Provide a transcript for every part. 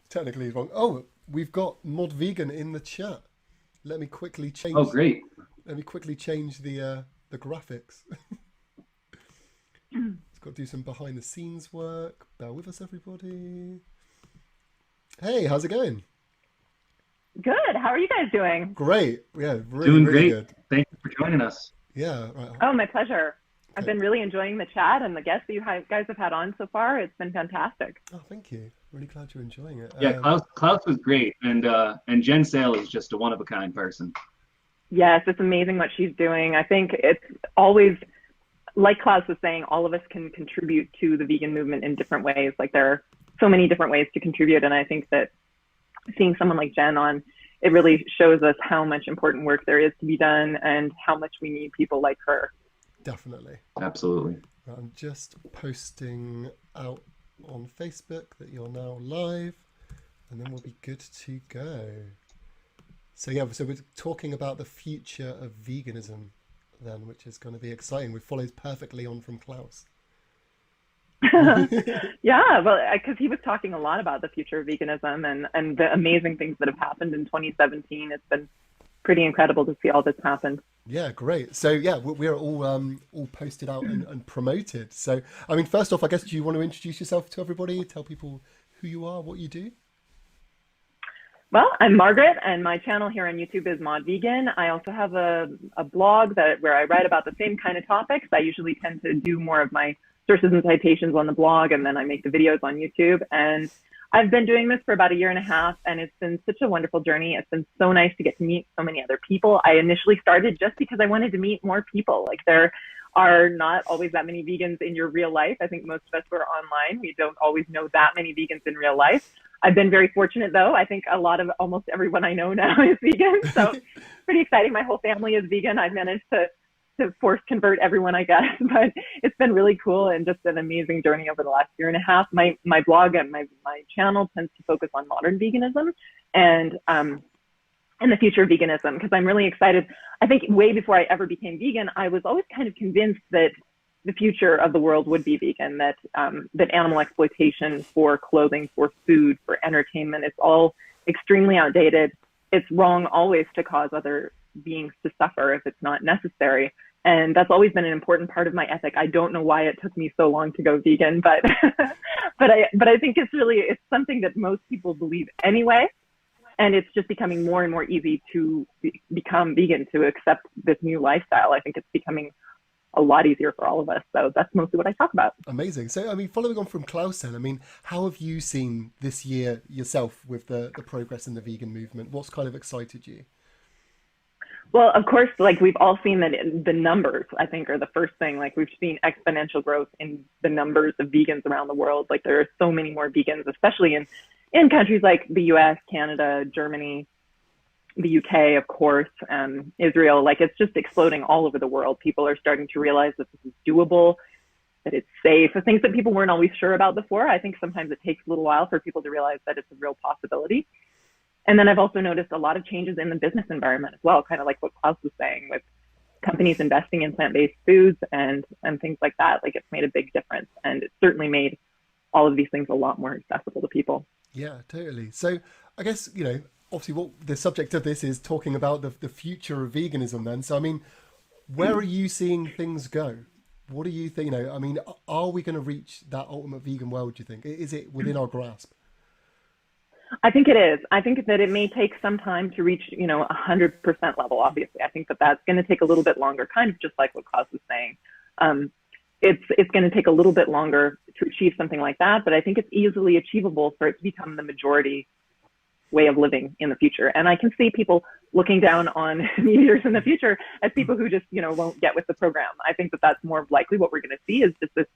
technically wrong. Oh, we've got mod vegan in the chat. Let me quickly Oh, change. great. Let me quickly change the graphics. It's got to do some behind the scenes work. Bear with us, everybody. Hey, how's it going? Good. How are you guys doing? Great. Yeah, really, Doing really great. good. Thank you for joining us. Yeah. Right. Oh, my pleasure. I've Okay. been really enjoying the chat and the guests that guys have had on so far. It's been fantastic. Oh, thank you. Really glad you're enjoying it. Yeah, Klaus was great, and Jen Sale is just a one of a kind person. Yes, it's amazing what she's doing. I think it's always, like Klaus was saying, all of us can contribute to the vegan movement in different ways. Like there are so many different ways to contribute. And I think that seeing someone like Jen on, it really shows us how much important work there is to be done and how much we need people like her. Definitely. Absolutely. I'm just posting out on Facebook that you're now live, and then we'll be good to go. So yeah, so we're talking about the future of veganism then, which is going to be exciting. We follows perfectly on from Klaus. Yeah, well, because he was talking a lot about the future of veganism and the amazing things that have happened in 2017. It's been pretty incredible to see all this happen. Yeah, great. So yeah, we're all posted out and promoted. So I mean, first off, I guess, do you want to introduce yourself to everybody? Tell people who you are, what you do. Well, I'm Margaret, and my channel here on YouTube is Mod Vegan. I also have a blog where I write about the same kind of topics. I usually tend to do more of my sources and citations on the blog, and then I make the videos on YouTube. And I've been doing this for about a year and a half, and it's been such a wonderful journey. It's been so nice to get to meet so many other people. I initially started just because I wanted to meet more people. Like there are not always that many vegans in your real life. I think most of us who are online, we don't always know that many vegans in real life. I've been very fortunate though. I think almost everyone I know now is vegan. So pretty exciting. My whole family is vegan. I've managed to force convert everyone, I guess, but it's been really cool and just an amazing journey over the last year and a half. My blog and my channel tends to focus on modern veganism and the future of veganism, because I'm really excited. I think way before I ever became vegan, I was always kind of convinced that the future of the world would be vegan, that animal exploitation for clothing, for food, for entertainment, it's all extremely outdated. It's wrong always to cause other beings to suffer if it's not necessary. And that's always been an important part of my ethic. I don't know why it took me so long to go vegan, but but I think it's something that most people believe anyway. And it's just becoming more and more easy to become vegan, to accept this new lifestyle. I think it's becoming a lot easier for all of us. So that's mostly what I talk about. Amazing. So, I mean, following on from Klaus then, I mean, how have you seen this year yourself with the progress in the vegan movement? What's kind of excited you? Well, of course, like we've all seen that the numbers, I think, are the first thing. Like we've seen exponential growth in the numbers of vegans around the world. Like there are so many more vegans, especially in countries like the US, Canada, Germany, the UK, of course, Israel. Like it's just exploding all over the world. People are starting to realize that this is doable, that it's safe, the things that people weren't always sure about before. I think sometimes it takes a little while for people to realize that it's a real possibility. And then I've also noticed a lot of changes in the business environment as well, kind of like what Klaus was saying, with companies investing in plant-based foods and things like that. Like it's made a big difference, and it's certainly made all of these things a lot more accessible to people. Yeah, totally. So I guess, obviously what the subject of this is talking about the future of veganism then. So, I mean, where are you seeing things go? What do you think, I mean, are we going to reach that ultimate vegan world, do you think? Is it within our grasp? I think it is. I think that it may take some time to reach, 100% level, obviously. I think that that's going to take a little bit longer, kind of just like what Klaus was saying. It's going to take a little bit longer to achieve something like that, but I think it's easily achievable for it to become the majority way of living in the future. And I can see people looking down on meat eaters in the future as people who just, won't get with the program. I think that that's more likely what we're going to see is just this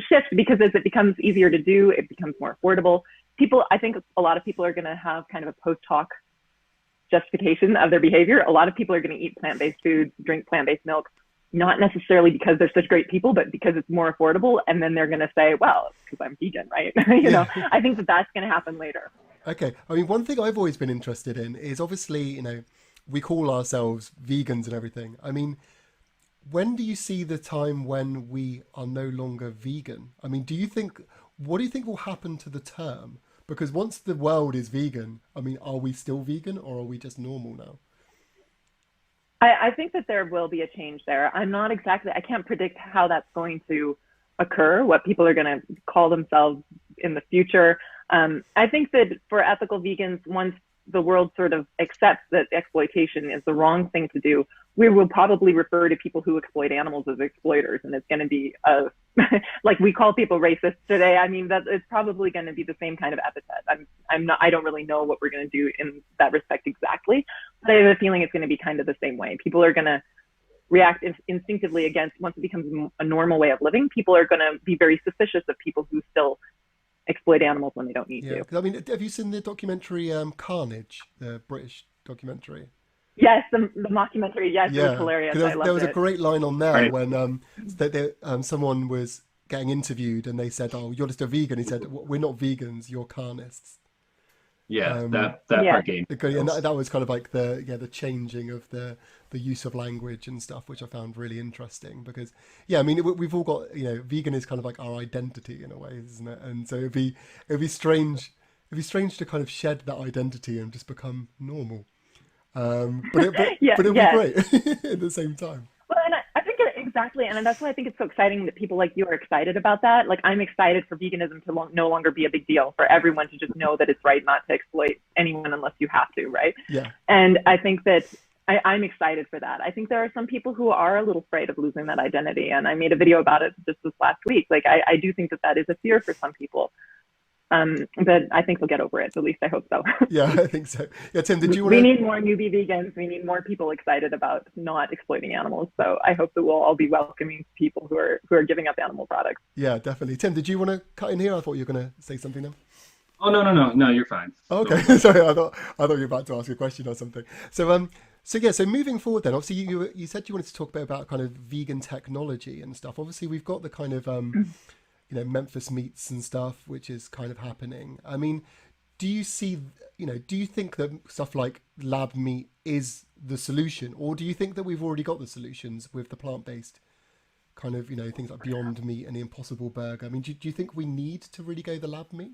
shift, because as it becomes easier to do, it becomes more affordable. I think a lot of people are going to have kind of a post hoc justification of their behavior. A lot of people are going to eat plant-based foods, drink plant-based milk, not necessarily because they're such great people, but because it's more affordable. And then they're going to say, well, it's because I'm vegan, right? I think that that's going to happen later. Okay. I mean, one thing I've always been interested in is obviously, we call ourselves vegans and everything. I mean, when do you see the time when we are no longer vegan? I mean, what do you think will happen to the term? Because once the world is vegan, I mean, are we still vegan or are we just normal now? I think that there will be a change there. I can't predict how that's going to occur, what people are going to call themselves in the future. I think that for ethical vegans, once the world sort of accepts that exploitation is the wrong thing to do, we will probably refer to people who exploit animals as exploiters, and it's going to be like we call people racist today. I mean, that it's probably going to be the same kind of epithet. I don't really know what we're going to do in that respect exactly, but I have a feeling it's going to be kind of the same way. People are going to react instinctively against, once it becomes a normal way of living, people are going to be very suspicious of people who still exploit animals when they don't need to. I mean, have you seen the documentary Carnage, the British documentary? Yes, the mockumentary. Yes, it was hilarious. There was a great line on there when someone was getting interviewed and they said, "Oh, you're just a vegan." He said, "We're not vegans. You're carnists." Yeah, that part game. And that was kind of like the changing of the use of language and stuff, which I found really interesting because I mean we've all got, vegan is kind of like our identity in a way, isn't it? And so it'd be strange to kind of shed that identity and just become normal. But it'll be great at the same time. Well, and I think exactly, and that's why I think it's so exciting that people like you are excited about that. Like, I'm excited for veganism to no longer be a big deal, for everyone to just know that it's right not to exploit anyone unless you have to, right? Yeah. And I think that I'm excited for that. I think there are some people who are a little afraid of losing that identity, and I made a video about it just this last week. Like, I do think that is a fear for some people. But I think we'll get over it. At least I hope so. Yeah, I think so. Yeah, Tim, did you want We need more newbie vegans. We need more people excited about not exploiting animals. So I hope that we'll all be welcoming people who are giving up animal products. Yeah, definitely. Tim, did you want to cut in here? I thought you were going to say something now. Oh, no, you're fine. Oh, okay, sorry, I thought you were about to ask a question or something. So moving forward then, obviously you said you wanted to talk a bit about kind of vegan technology and stuff. Obviously we've got the kind of Memphis Meats and stuff, which is kind of happening. I mean, do you think that stuff like lab meat is the solution, or do you think that we've already got the solutions with the plant-based kind of, things like Beyond Meat and the Impossible Burger? I mean, do you think we need to really go the lab meat?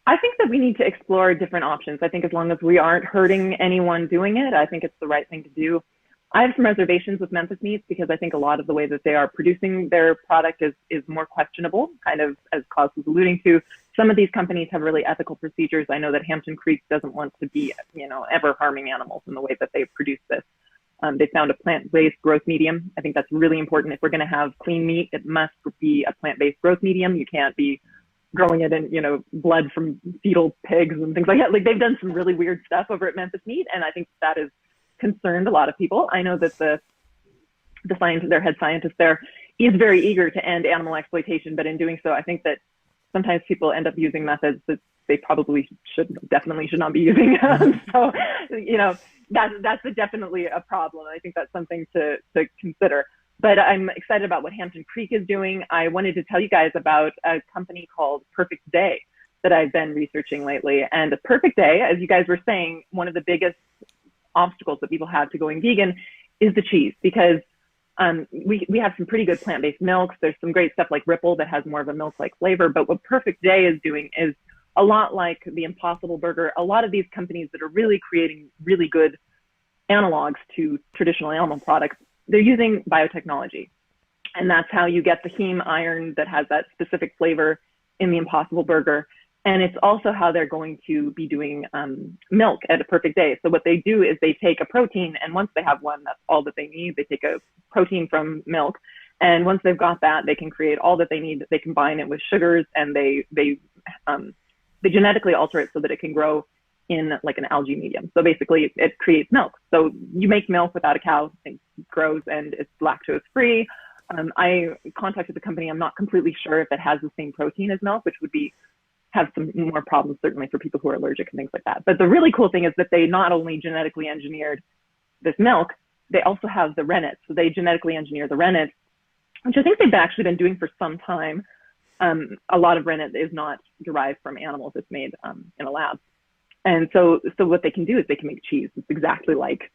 I think that we need to explore different options. I think as long as we aren't hurting anyone doing it, I think it's the right thing to do. I have some reservations with Memphis Meats because I think a lot of the way that they are producing their product is more questionable, kind of as Klaus was alluding to. Some of these companies have really ethical procedures. I know that Hampton Creek doesn't want to be, ever harming animals in the way that they produce this. They found a plant-based growth medium. I think that's really important. If we're going to have clean meat, it must be a plant-based growth medium. You can't be growing it in, blood from fetal pigs and things like that. Like, they've done some really weird stuff over at Memphis Meat, and I think that is concerned a lot of people. I know that their head scientist there is very eager to end animal exploitation, but in doing so, I think that sometimes people end up using methods that they definitely should not be using. So, that's definitely a problem. I think that's something to consider. But I'm excited about what Hampton Creek is doing. I wanted to tell you guys about a company called Perfect Day that I've been researching lately. And Perfect Day, as you guys were saying, one of the biggest obstacles that people have to going vegan is the cheese, because we have some pretty good plant-based milks. There's some great stuff like Ripple that has more of a milk-like flavor, but what Perfect Day is doing is a lot like the Impossible Burger. A lot of these companies that are really creating really good analogs to traditional animal products, they're using biotechnology, and that's how you get the heme iron that has that specific flavor in the Impossible Burger. And it's also how they're going to be doing milk at a Perfect Day. So what they do is they take a protein, and once they have one, that's all that they need. They take a protein from milk, and once they've got that, they can create all that they need. They combine it with sugars, and they genetically alter it so that it can grow in like an algae medium. So basically, it creates milk. So you make milk without a cow, it grows, and it's lactose free. I contacted the company. I'm not completely sure if it has the same protein as milk, which would have some more problems, certainly for people who are allergic and things like that. But the really cool thing is that they not only genetically engineered this milk, they also have the rennet. So they genetically engineer the rennet, which I think they've actually been doing for some time. A lot of rennet is not derived from animals. It's made in a lab. And so what they can do is they can make cheese. It's exactly like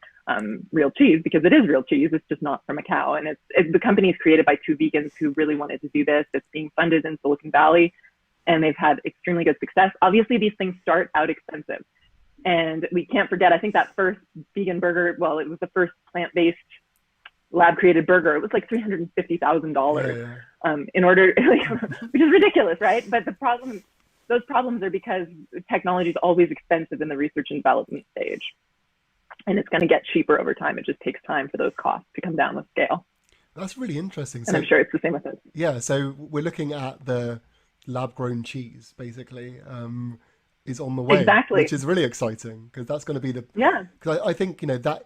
real cheese, because it is real cheese. It's just not from a cow. And the company is created by two vegans who really wanted to do this. It's being funded in Silicon Valley. and they've had extremely good success. Obviously, these things start out expensive. And we can't forget, I think that first vegan burger, well, it was the first plant-based lab-created burger. It was like $350,000 in order, which is ridiculous, right? But those problems are because technology is always expensive in the research and development stage. And it's going to get cheaper over time. It just takes time for those costs to come down with scale. That's really interesting. And I'm sure it's the same with this. Yeah, so we're looking at the lab-grown cheese, basically, is on the way, exactly. which is really exciting because that's going to be the because I think that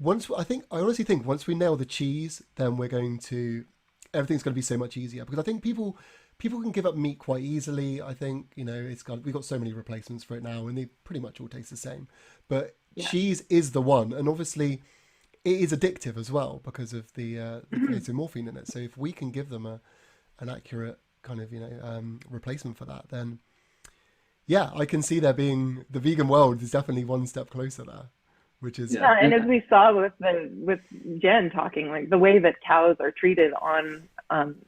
I honestly think once we nail the cheese, then everything's going to be so much easier, because I think people can give up meat quite easily. I think we've got so many replacements for it now, and they pretty much all taste the same. But cheese is the one, and obviously it is addictive as well because of the morphine in it. So if we can give them an accurate kind of replacement for that, then I can see there being the vegan world is definitely one step closer there, which is and as we saw with Jen talking, like the way that cows are treated on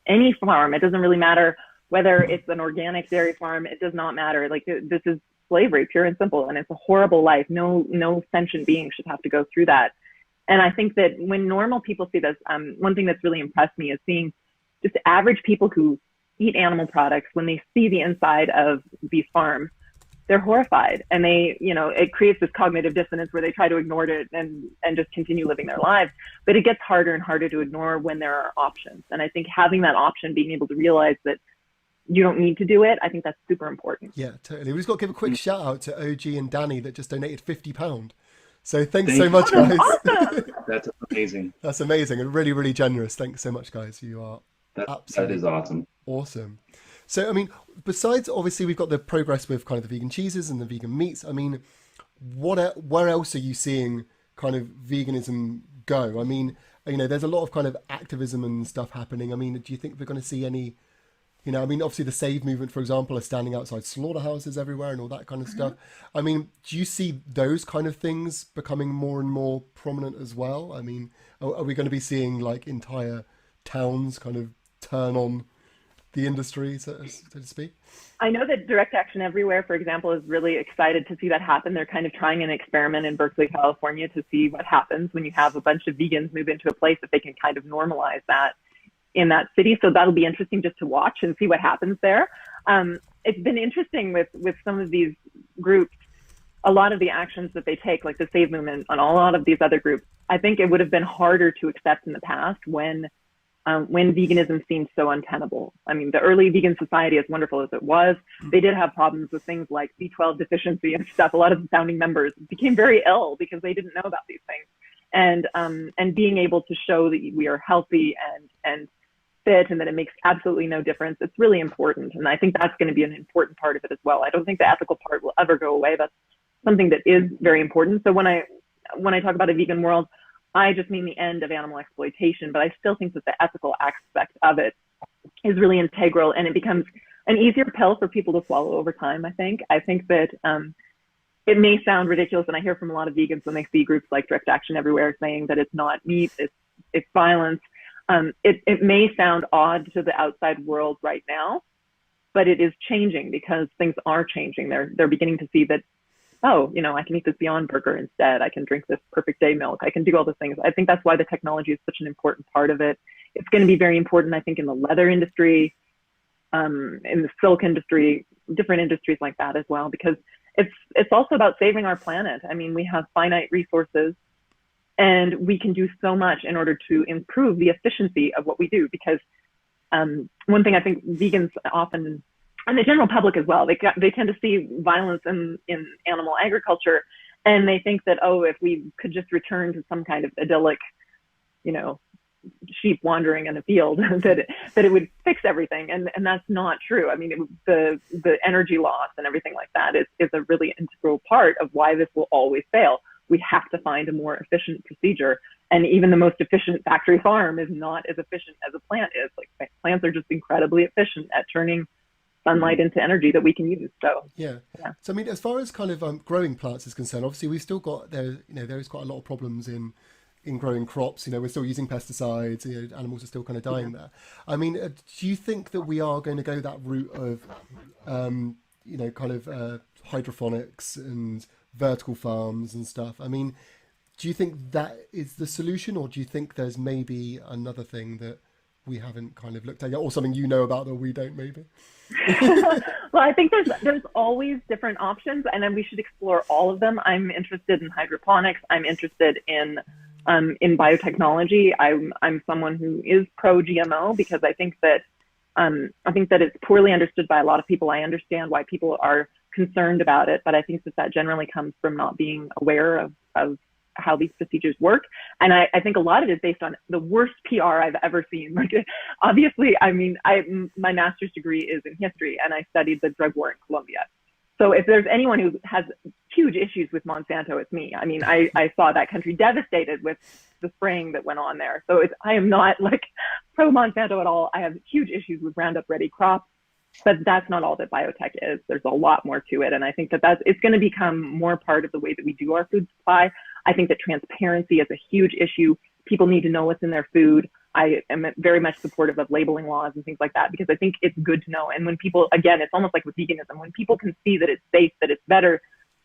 any farm, it doesn't really matter whether it's an organic dairy farm, it does not matter. Like this is slavery, pure and simple, and it's a horrible life. No sentient being should have to go through that. And I think that when normal people see this, one thing that's really impressed me is seeing just average people who eat animal products, when they see the inside of these farms, they're horrified, and it creates this cognitive dissonance where they try to ignore it and just continue living their lives. But it gets harder and harder to ignore when there are options. And I think having that option, being able to realize that you don't need to do it, I think that's super important. Yeah, totally. We've just got to give a quick shout out to OG and Danny that just donated £50. So thanks so much, guys. Awesome. That's amazing. That's amazing and really, really generous. Thanks so much, guys. You are that is awesome. Awesome. So, I mean, besides, obviously, we've got the progress with kind of the vegan cheeses and the vegan meats. I mean, where else are you seeing kind of veganism go? I mean, there's a lot of kind of activism and stuff happening. I mean, do you think we're going to see any, I mean, obviously the Save movement, for example, are standing outside slaughterhouses everywhere and all that kind of stuff. I mean, do you see those kind of things becoming more and more prominent as well? I mean, are we going to be seeing like entire towns kind of turn on the industry, so to speak? I know that Direct Action Everywhere, for example, is really excited to see that happen. They're kind of trying an experiment in Berkeley, California, to see what happens when you have a bunch of vegans move into a place, if they can kind of normalize that in that city. So that'll be interesting just to watch and see what happens there. It's been interesting with some of these groups, a lot of the actions that they take, like the Save movement and a lot of these other groups. I think it would have been harder to accept in the past when veganism seemed so untenable. I mean, the early vegan society, as wonderful as it was, they did have problems with things like B12 deficiency and stuff. A lot of the founding members became very ill because they didn't know about these things. And being able to show that we are healthy and fit and that it makes absolutely no difference, it's really important. And I think that's going to be an important part of it as well. I don't think the ethical part will ever go away. That's something that is very important. So when I talk about a vegan world, I just mean the end of animal exploitation, but I still think that the ethical aspect of it is really integral, and it becomes an easier pill for people to swallow over time, I think. I think that it may sound ridiculous, and I hear from a lot of vegans when they see groups like Direct Action Everywhere saying that it's not meat, it's violence. It may sound odd to the outside world right now, but it is changing because things are changing. They're beginning to see that, oh, I can eat this Beyond Burger instead. I can drink this Perfect Day milk. I can do all the things. I think that's why the technology is such an important part of it. It's going to be very important, I think, in the leather industry, in the silk industry, different industries like that as well, because it's also about saving our planet. I mean, we have finite resources, and we can do so much in order to improve the efficiency of what we do. Because one thing I think vegans often, and the general public as well, they tend to see violence in animal agriculture, and they think that, oh, if we could just return to some kind of idyllic, sheep wandering in a field, that it would fix everything, and that's not true. I mean, the energy loss and everything like that is a really integral part of why this will always fail. We have to find a more efficient procedure, and even the most efficient factory farm is not as efficient as a plant is. Like, plants are just incredibly efficient at turning sunlight into energy that we can use. So yeah. So I mean, as far as kind of growing plants is concerned, obviously we've still got there is quite a lot of problems in in growing crops. You know, we're still using pesticides. You know, animals are still kind of dying there. I mean, do you think that we are going to go that route of, you know, kind of hydroponics and vertical farms and stuff? I mean, do you think that is the solution, or do you think there's maybe another thing that we haven't kind of looked at yet, or something you know about that we don't maybe? Well, I think there's always different options, and then we should explore all of them. I'm interested in hydroponics. I'm interested in biotechnology. I'm someone who is pro GMO because I think that it's poorly understood by a lot of people. I understand why people are concerned about it, but I think that generally comes from not being aware of how these procedures work. And I think a lot of it is based on the worst PR I've ever seen. Like, obviously, I mean, my master's degree is in history, and I studied the drug war in Colombia. So if there's anyone who has huge issues with Monsanto, it's me. I mean, I saw that country devastated with the spraying that went on there. So I am not like pro Monsanto at all. I have huge issues with Roundup Ready crops. But that's not all that biotech is. There's a lot more to it. And I think that it's going to become more part of the way that we do our food supply. I think that transparency is a huge issue. People need to know what's in their food. I am very much supportive of labeling laws and things like that, because I think it's good to know. And when people, again, it's almost like with veganism, when people can see that it's safe, that it's better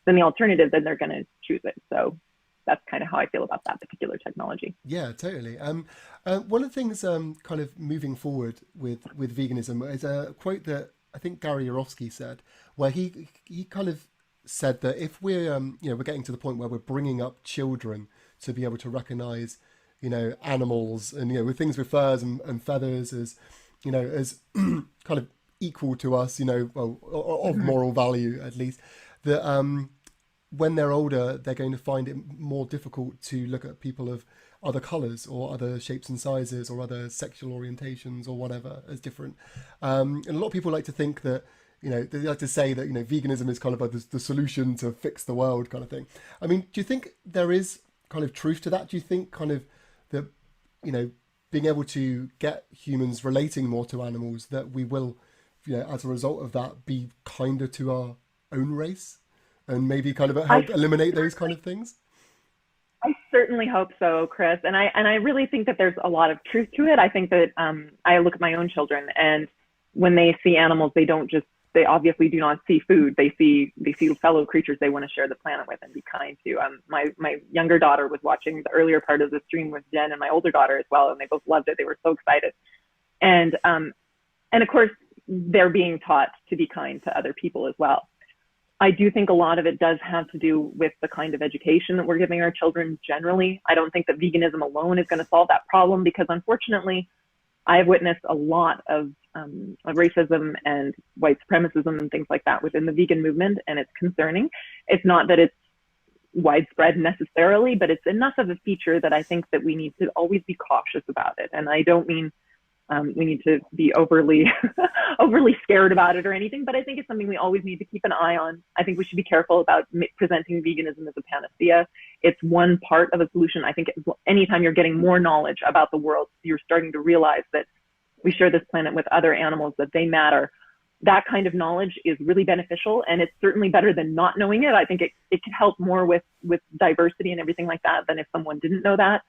than the alternative, then they're going to choose it. So that's kind of how I feel about that particular technology. Yeah, totally. One of the things kind of moving forward with veganism is a quote that I think Gary Yourofsky said, where he kind of said that if we're you know, we're getting to the point where we're bringing up children to be able to recognize, you know, animals and, you know, with things with furs and feathers as, you know, as kind of equal to us, you know, well, of moral value at least, that when they're older, they're going to find it more difficult to look at people of other colours or other shapes and sizes or other sexual orientations or whatever as different. And a lot of people like to think that, you know, they like to say that, you know, veganism is kind of like the solution to fix the world kind of thing. I mean, do you think there is kind of truth to that? Do you think kind of that, you know, being able to get humans relating more to animals, that we will, you know, as a result of that, be kinder to our own race? And maybe kind of help eliminate those kind of things? I certainly hope so, Chris. And I really think that there's a lot of truth to it. I think that I look at my own children, and when they see animals, they obviously do not see food. They see fellow creatures they want to share the planet with and be kind to. My younger daughter was watching the earlier part of the stream with Jen and my older daughter as well, and they both loved it. They were so excited. And of course, they're being taught to be kind to other people as well. I do think a lot of it does have to do with the kind of education that we're giving our children generally. I don't think that veganism alone is going to solve that problem, because unfortunately, I've witnessed a lot of racism and white supremacism and things like that within the vegan movement, and it's concerning. It's not that it's widespread necessarily, but it's enough of a feature that I think that we need to always be cautious about it. And I don't mean we need to be overly scared about it or anything, but I think it's something we always need to keep an eye on. I think we should be careful about presenting veganism as a panacea. It's one part of a solution. I think anytime you're getting more knowledge about the world, you're starting to realize that we share this planet with other animals, that they matter. That kind of knowledge is really beneficial, and it's certainly better than not knowing it. I think it could help more with diversity and everything like that than if someone didn't know that,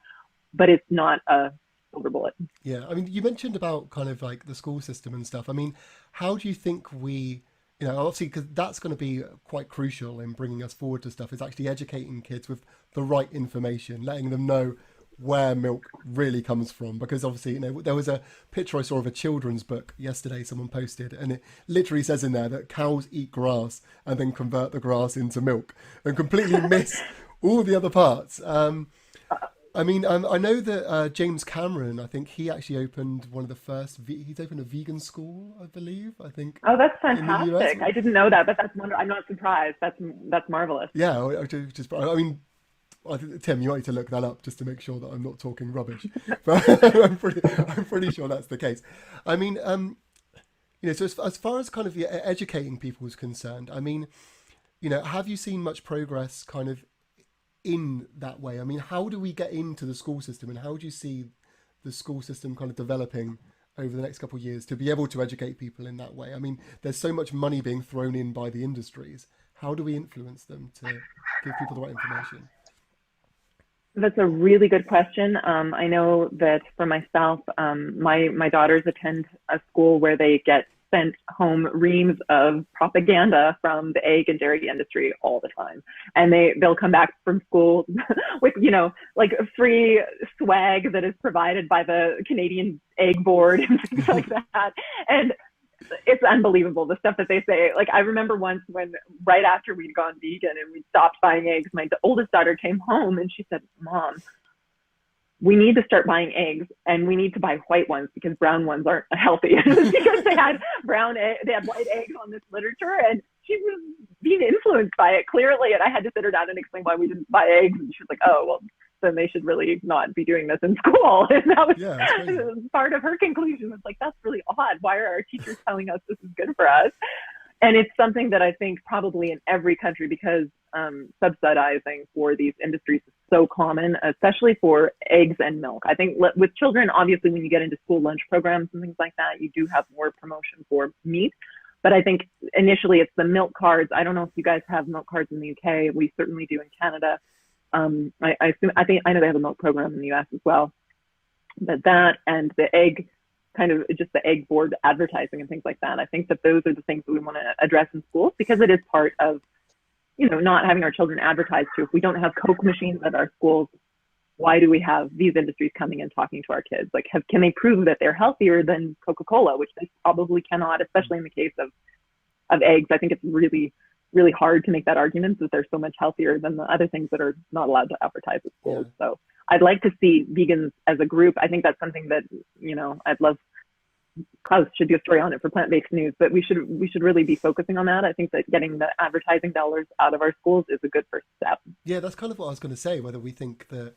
but it's not a silver bullet. Yeah, I mean, you mentioned about kind of like the school system and stuff. I mean, how do you think we, you know, obviously, because that's going to be quite crucial in bringing us forward to stuff, is actually educating kids with the right information, letting them know where milk really comes from. Because obviously, you know, there was a picture I saw of a children's book yesterday someone posted, and it literally says in there that cows eat grass and then convert the grass into milk, and completely miss all the other parts. I mean, I know that James Cameron, I think he actually opened one of the first, he's opened a vegan school, I believe, I think. Oh, that's fantastic. I didn't know that, but that's wonderful. I'm not surprised. That's marvelous. Yeah, I mean, I think, Tim, you might need to look that up just to make sure that I'm not talking rubbish. But I'm pretty sure that's the case. I mean, you know, so as far as kind of educating people is concerned, I mean, you know, have you seen much progress kind of in that way? I mean, how do we get into the school system, and how do you see the school system kind of developing over the next couple of years to be able to educate people in that way? I mean, there's so much money being thrown in by the industries. How do we influence them to give people the right information? That's a really good question. I know that for myself, my daughters attend a school where they get sent home reams of propaganda from the egg and dairy industry all the time, and they'll come back from school with like free swag that is provided by the Canadian Egg Board and things like that, and it's unbelievable the stuff that they say. Like, I remember once when right after we'd gone vegan and we stopped buying eggs, my oldest daughter came home and she said, "Mom, we need to start buying eggs, and we need to buy white ones because brown ones aren't healthy." Because they had white eggs on this literature, and she was being influenced by it clearly. And I had to sit her down and explain why we didn't buy eggs, and she was like, "Oh, well, then they should really not be doing this in school." And that was part of her conclusion. Was like, that's really odd. Why are our teachers telling us this is good for us? And it's something that I think probably in every country, because subsidizing for these industries is so common, especially for eggs and milk. I think with children, obviously, when you get into school lunch programs and things like that, you do have more promotion for meat. But I think initially it's the milk cards. I don't know if you guys have milk cards in the UK. We certainly do in Canada. I know they have a milk program in the US as well. But that and the egg, kind of just the egg board advertising and things like that. I think that those are the things that we want to address in schools, because it is part of, not having our children advertised to. If we don't have Coke machines at our schools, why do we have these industries coming and talking to our kids? Like, can they prove that they're healthier than Coca-Cola, which they probably cannot, especially in the case of eggs. I think it's really, really hard to make that argument that they're so much healthier than the other things that are not allowed to advertise at schools. Yeah. So I'd like to see vegans as a group. I think that's something that, I'd love, Klaus should do a story on it for plant-based news, but we should really be focusing on that. I think that getting the advertising dollars out of our schools is a good first step. Yeah, that's kind of what I was going to say, whether we think that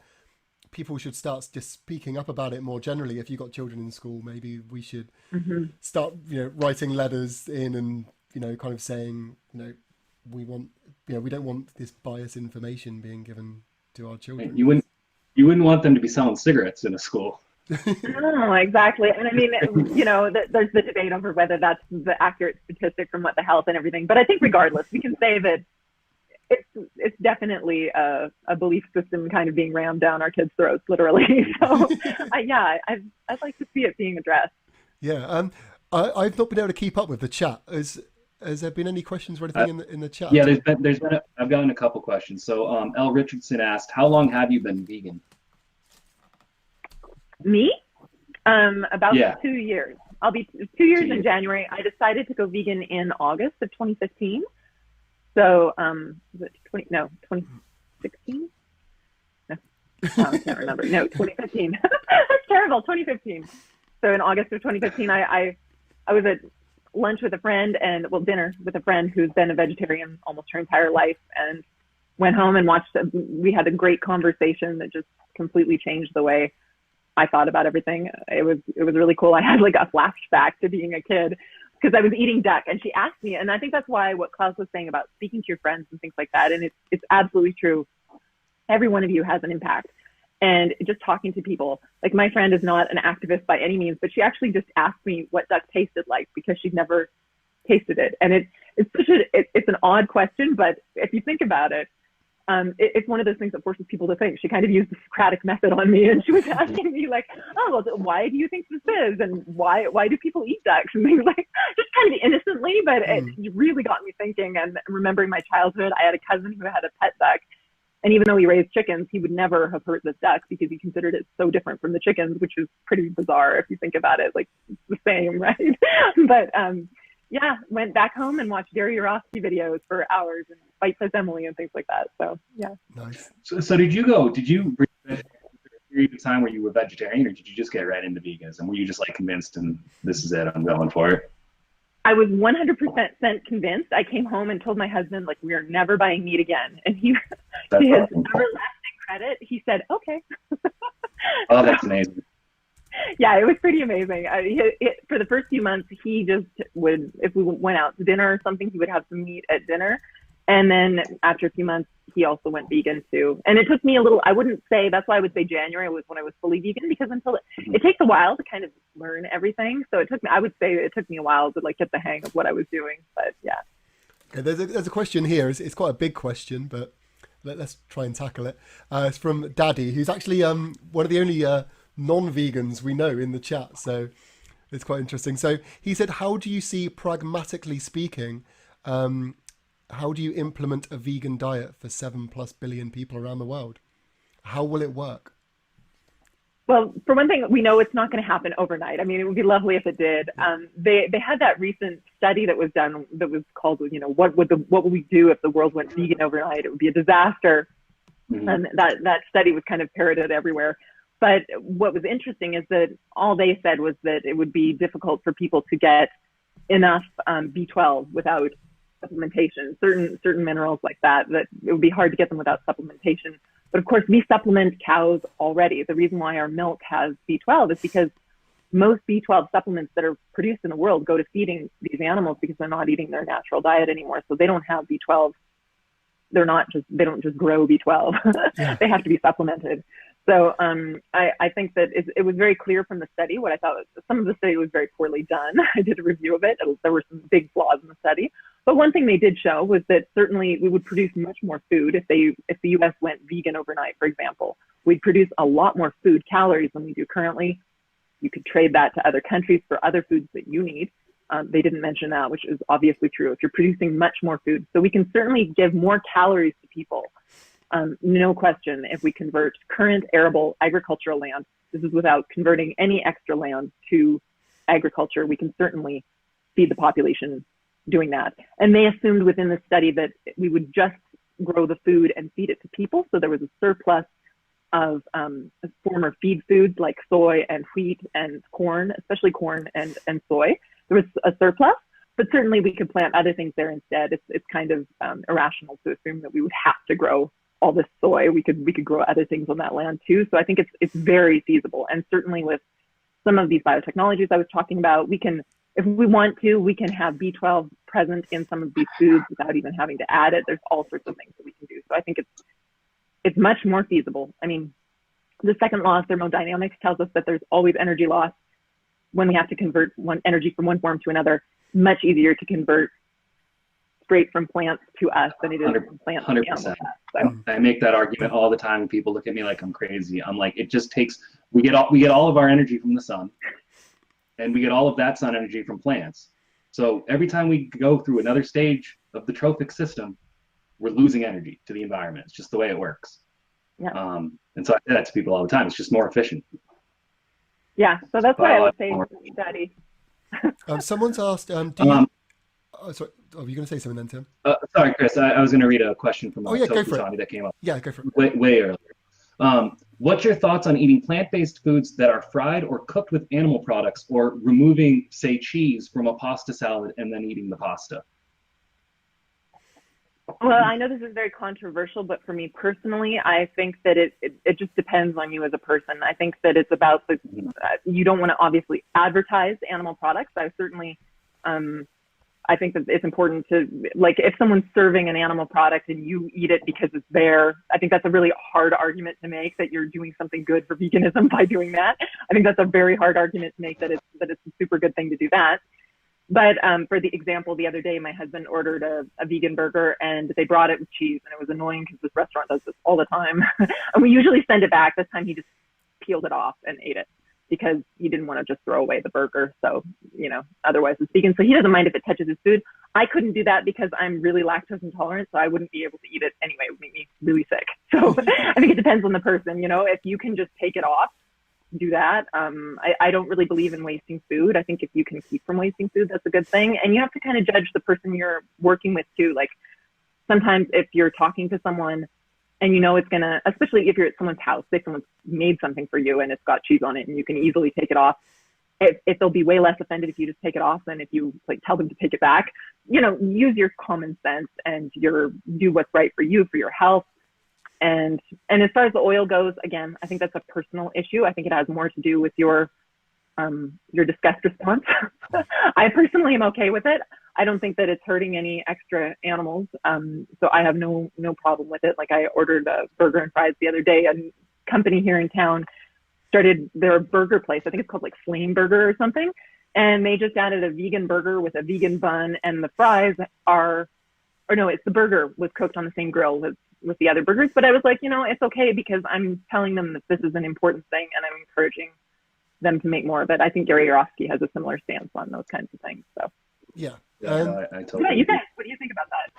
people should start just speaking up about it more generally. If you've got children in school, maybe we should start, writing letters in and, kind of saying, we want, we don't want this biased information being given to our children. You wouldn't want them to be selling cigarettes in a school. No, exactly. And I mean, there's the debate over whether that's the accurate statistic from what the health and everything. But I think regardless, we can say that it's definitely a belief system kind of being rammed down our kids' throats, literally. So, I'd like to see it being addressed. Yeah. I've not been able to keep up with the chat. Has there been any questions or anything in the chat? Yeah, I've gotten a couple questions. So L. Richardson asked, how long have you been vegan? Me? About 2 years. I'll be 2 years in January. I decided to go vegan in August of 2015. So, was it 2016? No, I can't remember. No, 2015. That's terrible. 2015. So in August of 2015, I was at lunch with a friend dinner with a friend who's been a vegetarian almost her entire life, and went home and we had a great conversation that just completely changed the way I thought about everything. It was really cool. I had like a flashback to being a kid because I was eating duck, and she asked me, and I think that's why what Klaus was saying about speaking to your friends and things like that. And it's absolutely true. Every one of you has an impact. And just talking to people, like my friend is not an activist by any means, but she actually just asked me what duck tasted like because she'd never tasted it. And it's an odd question, but if you think about it, it's one of those things that forces people to think. She kind of used the Socratic method on me, and she was asking me like, "Oh, well, why do you think this is, and why do people eat ducks?" and things like, just kind of innocently, but it really got me thinking and remembering my childhood. I had a cousin who had a pet duck, and even though he raised chickens, he would never have hurt this duck because he considered it so different from the chickens, which is pretty bizarre if you think about it. Like, it's the same, right? But went back home and watched Gary Yourofsky videos for hours and Fight Says Emily and things like that. So, yeah. Nice. So did you bring a period of time where you were vegetarian, or did you just get right into veganism? Were you just like convinced and this is it, I'm going for it? I was 100% convinced. I came home and told my husband, like, we are never buying meat again. And he, to his everlasting credit, he said, okay. Oh, that's amazing. Yeah, it was pretty amazing. For the first few months, he just would, if we went out to dinner or something, he would have some meat at dinner. And then after a few months, he also went vegan too. And it took me a little, I wouldn't say, that's why I would say January was when I was fully vegan, because it takes a while to kind of learn everything. So I would say it took me a while to like get the hang of what I was doing, but yeah. Okay, there's a question here. It's quite a big question, but let's try and tackle it. It's from Daddy, who's actually one of the only non-vegans we know in the chat. So it's quite interesting. So he said, how do you see, pragmatically speaking, how do you implement a vegan diet for 7+ billion people around the world? How will it work? Well, for one thing, we know it's not going to happen overnight. I mean, it would be lovely if it did. They had that recent study that was done that was called, you know, what would we do if the world went vegan overnight? It would be a disaster. Mm-hmm. And that study was kind of parroted everywhere. But what was interesting is that all they said was that it would be difficult for people to get enough B12 without supplementation. Certain minerals like that it would be hard to get them without supplementation. But of course, we supplement cows already. The reason why our milk has B12 is because most B12 supplements that are produced in the world go to feeding these animals because they're not eating their natural diet anymore. So they don't have B12. They don't just grow B12. Yeah. They have to be supplemented. So I think that it was very clear from the study. What I thought some of the study was very poorly done. I did a review of it. There were some big flaws in the study. But one thing they did show was that certainly we would produce much more food if the U.S. went vegan overnight, for example. We'd produce a lot more food calories than we do currently. You could trade that to other countries for other foods that you need. They didn't mention that, which is obviously true. If you're producing much more food, so we can certainly give more calories to people. No question, if we convert current arable agricultural land, this is without converting any extra land to agriculture, we can certainly feed the population doing that. And they assumed within the study that we would just grow the food and feed it to people. So there was a surplus of former feed foods like soy and wheat and corn, especially corn and soy. There was a surplus, but certainly we could plant other things there instead. It's kind of irrational to assume that we would have to grow all this soy. We could grow other things on that land too. So I think it's very feasible. And certainly with some of these biotechnologies I was talking about, we can, if we want to, we can have B12 present in some of these foods without even having to add it. There's all sorts of things that we can do. So I think it's much more feasible. I mean, the second law of thermodynamics tells us that there's always energy loss when we have to convert one energy from one form to another. Much easier to convert straight from plants to us than it is from plants to animals. So I make that argument all the time and people look at me like I'm crazy. I'm like, it just takes, we get all of our energy from the sun, and we get all of that sun energy from plants. So every time we go through another stage of the trophic system, we're losing energy to the environment. It's just the way it works. Yeah. And so I say that to people all the time. It's just more efficient. Yeah, so that's what I would say, Daddy. Someone's asked, sorry, are you going to say something then, Tim? Sorry, Chris. I was going to read a question from go for it. that came up. Yeah, go for it. Way earlier. What's your thoughts on eating plant-based foods that are fried or cooked with animal products, or removing, say, cheese from a pasta salad and then eating the pasta? Well, I know this is very controversial, but for me personally, I think that it just depends on you as a person. I think that it's about you don't want to obviously advertise animal products. I certainly, I think that it's important to, like, if someone's serving an animal product and you eat it because it's there, I think that's a really hard argument to make that you're doing something good for veganism by doing that. I think that's a very hard argument to make that it's a super good thing to do that. But for the example, the other day, my husband ordered a vegan burger and they brought it with cheese, and it was annoying because this restaurant does this all the time. And we usually send it back. This time he just peeled it off and ate it because he didn't want to just throw away the burger. So, you know, otherwise it's vegan. So he doesn't mind if it touches his food. I couldn't do that because I'm really lactose intolerant, so I wouldn't be able to eat it anyway. It would make me really sick. So I think it depends on the person. You know, if you can just take it off, do that. I don't really believe in wasting food. I think if you can keep from wasting food, that's a good thing. And you have to kind of judge the person you're working with too. Like sometimes if you're talking to someone and you know it's gonna, especially if you're at someone's house, say someone's made something for you and it's got cheese on it and you can easily take it off, if they'll be way less offended if you just take it off than if you like tell them to take it back. You know, use your common sense and do what's right for you, for your health. And as far as the oil goes, again, I think that's a personal issue. I think it has more to do with your disgust response. I personally am okay with it. I don't think that it's hurting any extra animals. So I have no problem with it. Like I ordered a burger and fries the other day. A company here in town started their burger place. I think it's called like Flame Burger or something. And they just added a vegan burger with a vegan bun, and the fries are, or no, it's the burger was cooked on the same grill as with the other burgers, but I was like, it's okay because I'm telling them that this is an important thing and I'm encouraging them to make more of it. I think Gary Yourofsky has a similar stance on those kinds of things. So Yeah. I totally you agree. guys, what do you think about that?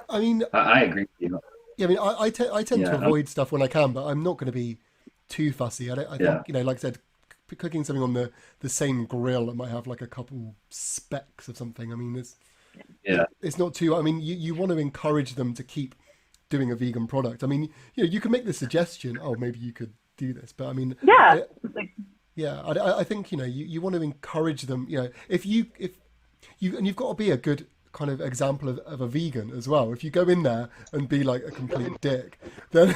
I mean, I agree with you. yeah, I mean, I tend to avoid stuff when I can, but I'm not going to be too fussy. I think, like I said, cooking something on the same grill, it might have like a couple specks of something. I mean, it's not too. I mean, you want to encourage them to keep doing a vegan product. I mean, you can make the suggestion, oh, maybe you could do this, but I mean, I think you want to encourage them. If you and you've got to be a good kind of example of a vegan as well. If you go in there and be like a complete dick, then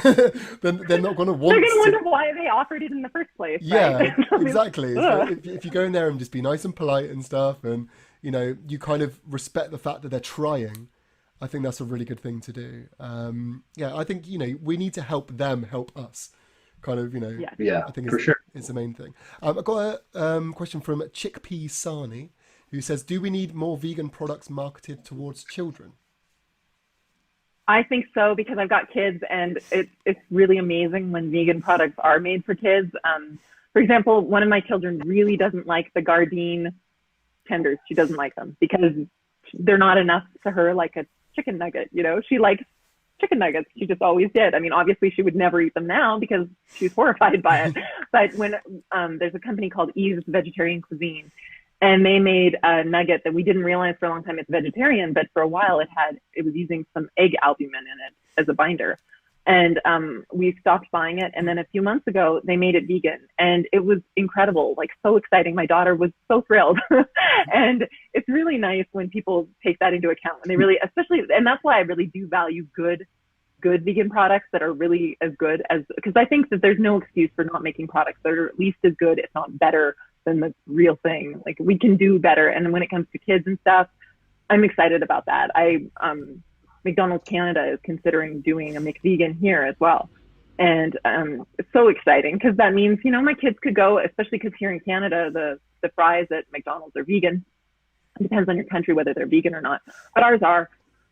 they're not going to want. They're going to wonder why they offered it in the first place. Yeah, right? exactly. If you go in there and just be nice and polite and stuff, and you kind of respect the fact that they're trying, I think that's a really good thing to do. I think we need to help them help us. Kind of, I think for sure. It's the main thing. I've got a question from Chickpea Sani, who says, do we need more vegan products marketed towards children? I think so, because I've got kids, and it's really amazing when vegan products are made for kids. For example, one of my children really doesn't like the Gardein tenders. She doesn't like them because they're not enough to her like a chicken nugget. She likes chicken nuggets. She just always did. I mean, obviously she would never eat them now because she's horrified by it. But when there's a company called Eve's Vegetarian Cuisine, and they made a nugget that we didn't realize for a long time it's vegetarian, but for a while it was using some egg albumin in it as a binder. And we stopped buying it. And then a few months ago, they made it vegan. And it was incredible, like so exciting. My daughter was so thrilled. And it's really nice when people take that into account, when they really, especially, and that's why I really do value good vegan products that are really as good as, because I think that there's no excuse for not making products that are at least as good, if not better, than the real thing. Like, we can do better. And when it comes to kids and stuff, I'm excited about that. McDonald's Canada is considering doing a McVegan here as well. And it's so exciting because that means, my kids could go, especially because here in Canada, the fries at McDonald's are vegan. It depends on your country whether they're vegan or not, but ours are.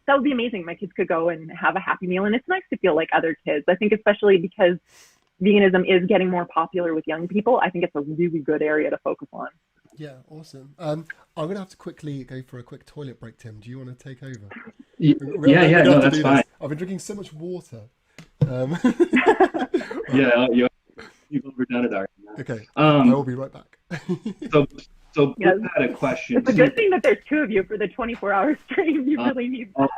That would be amazing. My kids could go and have a Happy Meal. And it's nice to feel like other kids. I think especially because veganism is getting more popular with young people, I think it's a really good area to focus on. Yeah, awesome. I'm going to have to quickly go for a quick toilet break, Tim. Do you want to take over? No, that's fine. I've been drinking so much water. You've overdone it already. Okay, I will be right back. So Blue had a question. It's a good thing that there's two of you for the 24-hour stream. You really need that.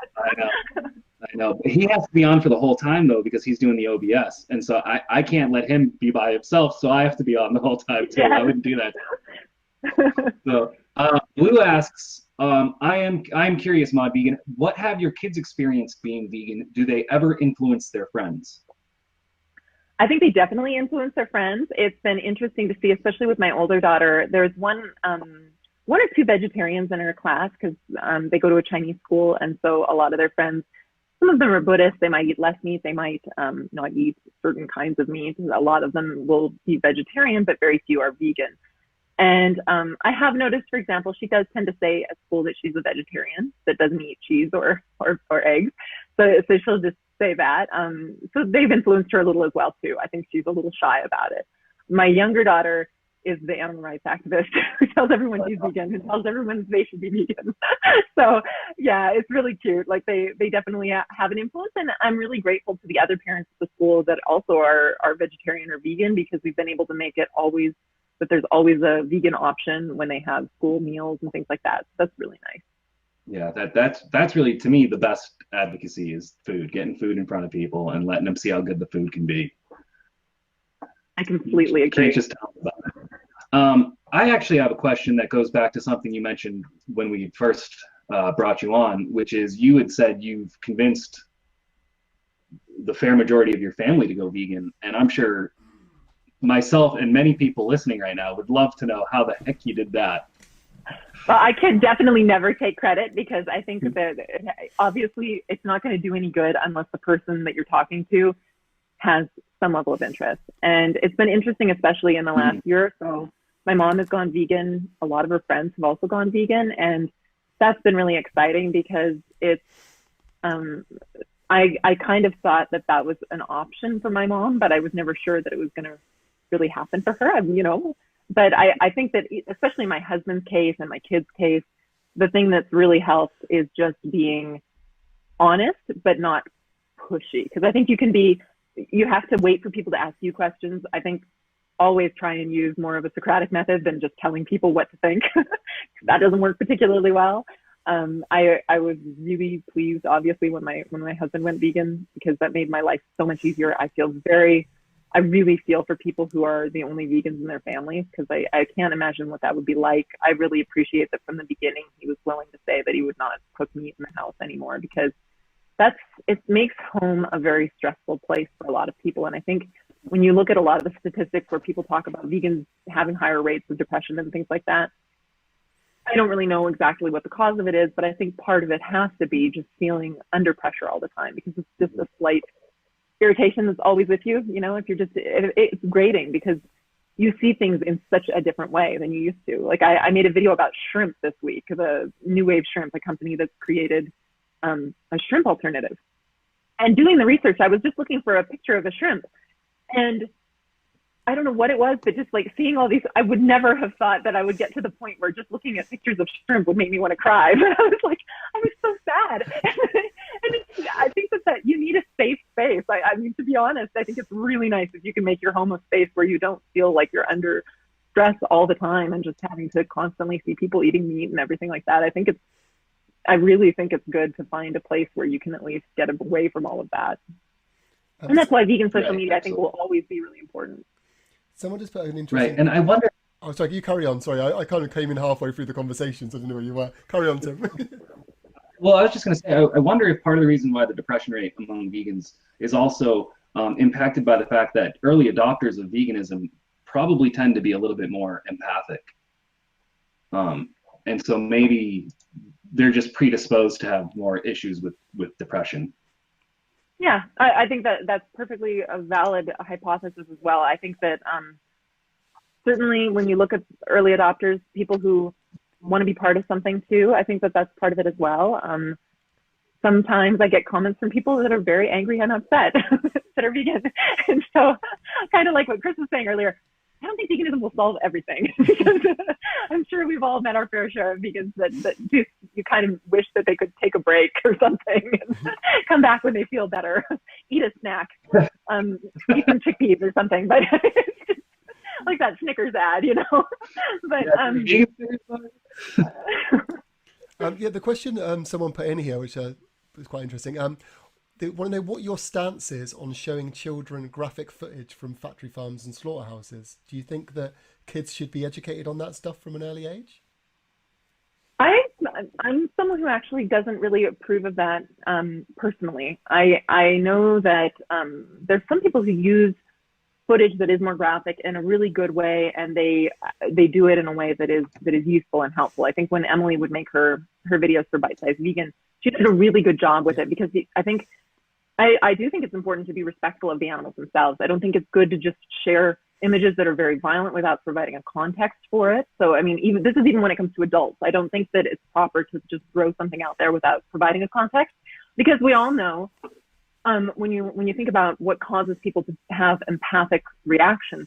I know. But he has to be on for the whole time, though, because he's doing the OBS. And so I can't let him be by himself, so I have to be on the whole time, too. I wouldn't do that. So Blue asks, I'm curious, Mod Vegan, what have your kids experienced being vegan? Do they ever influence their friends? I think they definitely influence their friends. It's been interesting to see, especially with my older daughter. There's one or two vegetarians in her class because they go to a Chinese school, and so a lot of their friends, some of them are Buddhist. They might eat less meat. They might not eat certain kinds of meat. A lot of them will be vegetarian, but very few are vegan. And I have noticed, for example, she does tend to say at school that she's a vegetarian that doesn't eat cheese or eggs. So she'll just say that. So they've influenced her a little as well, too. I think she's a little shy about it. My younger daughter is the animal rights activist who tells everyone she's vegan, who tells everyone they should be vegan. So yeah, it's really cute. Like they definitely have an influence. And I'm really grateful to the other parents at the school that also are vegetarian or vegan, because we've been able to make it always that there's always a vegan option when they have school meals and things like that. So that's really nice. Yeah, that's really, to me, the best advocacy is food, getting food in front of people and letting them see how good the food can be. I completely agree. Can't just tell them about it. I actually have a question that goes back to something you mentioned when we first brought you on, which is you had said you've convinced the fair majority of your family to go vegan, and I'm sure myself and many people listening right now would love to know how the heck you did that. Well, I could definitely never take credit, because I think that obviously it's not going to do any good unless the person that you're talking to has some level of interest. And it's been interesting, especially in the last year or so. My mom has gone vegan. A lot of her friends have also gone vegan. And that's been really exciting, because it's I kind of thought that that was an option for my mom, but I was never sure that it was going to really happen for her, you know. But I think that especially in my husband's case and my kids' case, the thing that's really helped is just being honest, but not pushy. Because I think you have to wait for people to ask you questions. I think always try and use more of a Socratic method than just telling people what to think. That doesn't work particularly well. I was really pleased, obviously, when my husband went vegan, because that made my life so much easier. I really feel for people who are the only vegans in their families, because I can't imagine what that would be like. I really appreciate that from the beginning he was willing to say that he would not cook meat in the house anymore, because it makes home a very stressful place for a lot of people. And I think when you look at a lot of the statistics where people talk about vegans having higher rates of depression and things like that, I don't really know exactly what the cause of it is, but I think part of it has to be just feeling under pressure all the time, because it's just a slight irritation that's always with you. You know, if you're it's grating because you see things in such a different way than you used to. Like I made a video about shrimp this week, the New Wave Shrimp, a company that's created a shrimp alternative. And doing the research, I was just looking for a picture of a shrimp, and I don't know what it was, but just like seeing all these, I would never have thought that I would get to the point where just looking at pictures of shrimp would make me want to cry. But I was so sad. And I think that you need a safe space. I mean, to be honest, I think it's really nice if you can make your home a space where you don't feel like you're under stress all the time and just having to constantly see people eating meat and everything like that. I really think it's good to find a place where you can at least get away from all of that. And that's why vegan social media, I think, will always be really important. Someone just put an interesting... Right, and I wonder... Oh, sorry, you carry on. Sorry, I kind of came in halfway through the conversation, so I didn't know where you were. Carry on, Tim. Well, I was just going to say, I wonder if part of the reason why the depression rate among vegans is also impacted by the fact that early adopters of veganism probably tend to be a little bit more empathic. And so maybe they're just predisposed to have more issues with depression. Yeah, I think that's perfectly a valid hypothesis as well. I think that certainly when you look at early adopters, people who want to be part of something too, I think that that's part of it as well. Sometimes I get comments from people that are very angry and upset that are vegan. And so kind of like what Chris was saying earlier, I don't think veganism will solve everything, because I'm sure we've all met our fair share of vegans that just, you kind of wish that they could take a break or something and come back when they feel better, eat a snack, eat some chickpeas or something, but it's just like that Snickers ad, you know. But yeah, the question someone put in here, which was quite interesting. They want to know what your stance is on showing children graphic footage from factory farms and slaughterhouses. Do you think that kids should be educated on that stuff from an early age? I'm someone who actually doesn't really approve of that personally. I know that there's some people who use footage that is more graphic in a really good way, and they do it in a way that is useful and helpful. I think when Emily would make her videos for Bite Size Vegan, she did a really good job with it, because I do think it's important to be respectful of the animals themselves. I don't think it's good to just share images that are very violent without providing a context for it. So, I mean, even when it comes to adults, I don't think that it's proper to just throw something out there without providing a context, because we all know when you think about what causes people to have empathic reactions,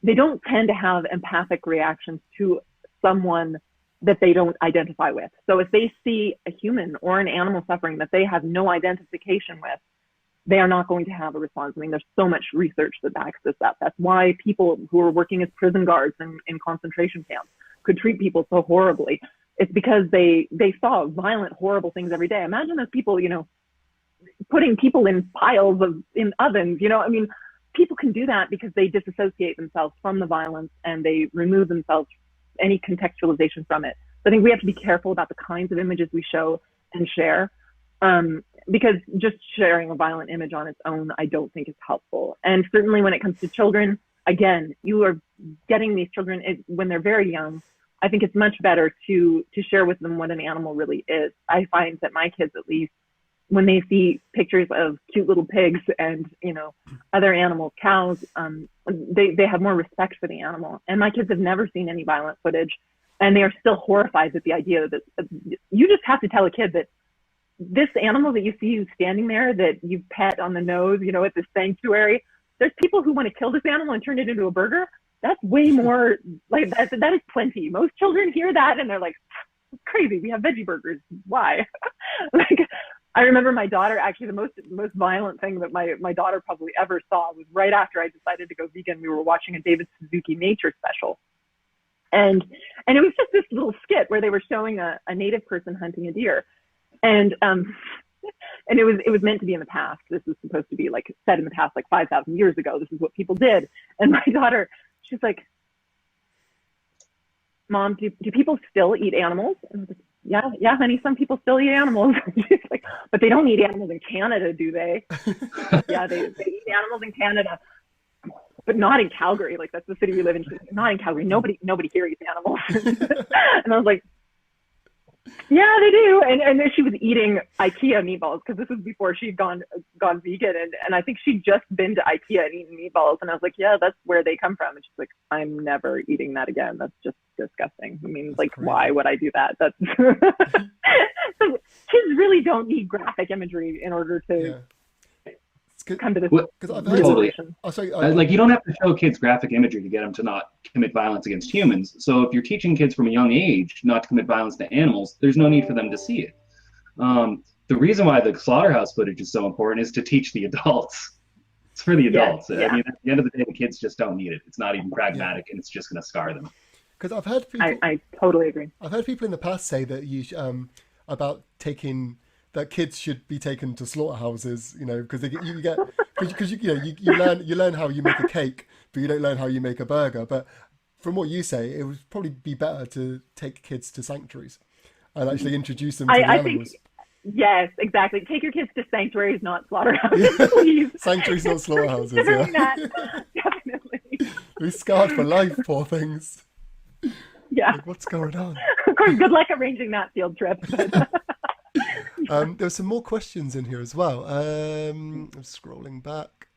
they don't tend to have empathic reactions to someone that they don't identify with. So if they see a human or an animal suffering that they have no identification with, they are not going to have a response. I mean, there's so much research that backs this up. That's why people who are working as prison guards in concentration camps could treat people so horribly. It's because they saw violent, horrible things every day. Imagine those people, you know, putting people in piles in ovens, you know. I mean, people can do that because they disassociate themselves from the violence and they remove themselves any contextualization from it. So I think we have to be careful about the kinds of images we show and share, because just sharing a violent image on its own, I don't think is helpful. And certainly when it comes to children, again, you are getting these children when they're very young. I think it's much better to share with them what an animal really is. I find that my kids, at least, when they see pictures of cute little pigs and, you know, other animals, cows, they have more respect for the animal. And my kids have never seen any violent footage, and they are still horrified at the idea that you just have to tell a kid that this animal that you see standing there that you pet on the nose, you know, at the sanctuary, there's people who want to kill this animal and turn it into a burger. That's way more, like, that is plenty. Most children hear that and they're like, it's crazy. We have veggie burgers. Why? Like, I remember my daughter, actually the most violent thing that my daughter probably ever saw was right after I decided to go vegan. We were watching a David Suzuki nature special. And it was just this little skit where they were showing a native person hunting a deer. And it was meant to be in the past. This was supposed to be like set in the past, like 5,000 years ago. This is what people did. And my daughter, she's like, Mom, do people still eat animals? And I was like, yeah, honey, some people still eat animals. She's like, but they don't eat animals in Canada, do they? Yeah, they eat animals in Canada, but not in Calgary. Like, that's the city we live in. She's like, not in Calgary. Nobody here eats animals. And I was like, yeah, they do. And then she was eating IKEA meatballs, because this was before she'd gone vegan. And I think she'd just been to IKEA and eaten meatballs. And I was like, yeah, that's where they come from. And she's like, I'm never eating that again. That's just disgusting. I mean, that's like, crazy. Why would I do that? That's so kids really don't need graphic imagery in order to come to this conclusion. Like, you don't have to show kids graphic imagery to get them to not commit violence against humans. So if you're teaching kids from a young age not to commit violence to animals, there's no need for them to see it. The reason why the Slaughterhouse footage is so important is to teach the adults. It's for the adults. Yeah. I mean, at the end of the day, the kids just don't need it. It's not even pragmatic, and it's just going to scar them. Because I've heard people. I totally agree. I've heard people in the past say that about taking. That kids should be taken to slaughterhouses, you know, because you learn how you make a cake, but you don't learn how you make a burger. But from what you say, it would probably be better to take kids to sanctuaries and actually introduce them to the animals. Yes, exactly. Take your kids to sanctuaries, not slaughterhouses, please. Sanctuaries, not slaughterhouses. Yeah. Definitely. We're scarred for life, poor things. Yeah. Like, what's going on? Of course, good luck arranging that field trip. But there's some more questions in here as well. I'm scrolling back.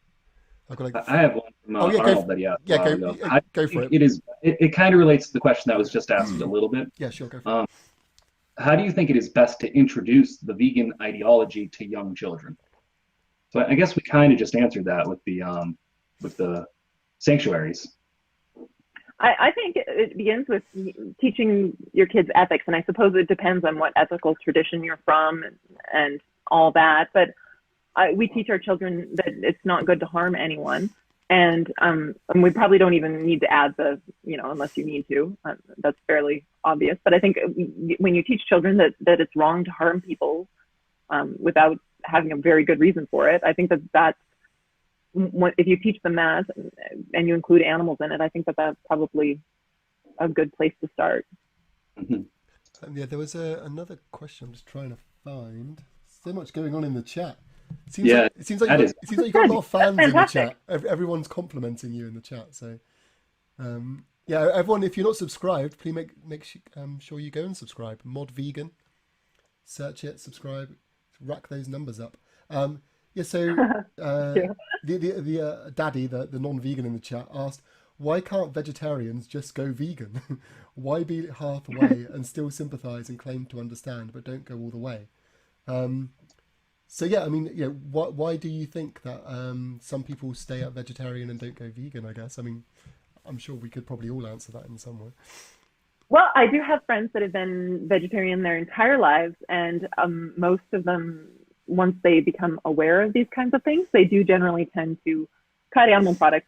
I've got I have one from Arnold that go for it. It kind of relates to the question that was just asked a little bit. Yeah, sure, go for it. How do you think it is best to introduce the vegan ideology to young children? So I guess we kind of just answered that with the sanctuaries. I think it begins with teaching your kids ethics, and I suppose it depends on what ethical tradition you're from and all that. But we teach our children that it's not good to harm anyone, and we probably don't even need to add the, you know, unless you need to. That's fairly obvious. But I think when you teach children that it's wrong to harm people without having a very good reason for it, I think that's if you teach them that and you include animals in it, I think that's probably a good place to start. Mm-hmm. Yeah, there was another question I'm just trying to find. So much going on in the chat. It seems like you've got a lot of fans in the chat. Everyone's complimenting you in the chat. So, yeah, everyone, if you're not subscribed, please make sure you go and subscribe. Mod Vegan, search it, subscribe, rack those numbers up. Yeah, so the daddy, the non-vegan in the chat, asked, why can't vegetarians just go vegan? Why be half away and still sympathise and claim to understand, but don't go all the way? So yeah, I mean, you know, why do you think that some people stay at vegetarian and don't go vegan? I guess. I mean, I'm sure we could probably all answer that in some way. Well, I do have friends that have been vegetarian their entire lives, and most of them, once they become aware of these kinds of things, they do generally tend to cut animal products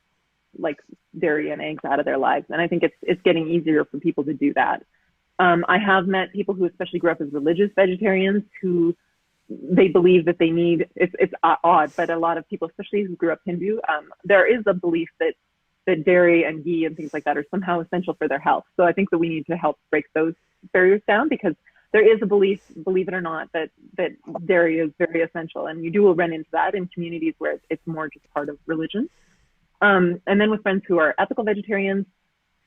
like dairy and eggs out of their lives. And I think it's getting easier for people to do that. I have met people who especially grew up as religious vegetarians who they believe that they need, it's odd, but a lot of people, especially who grew up Hindu, there is a belief that dairy and ghee and things like that are somehow essential for their health. So I think that we need to help break those barriers down, because there is a belief, believe it or not, that dairy is very essential. And you will run into that in communities where it's more just part of religion. And then with friends who are ethical vegetarians,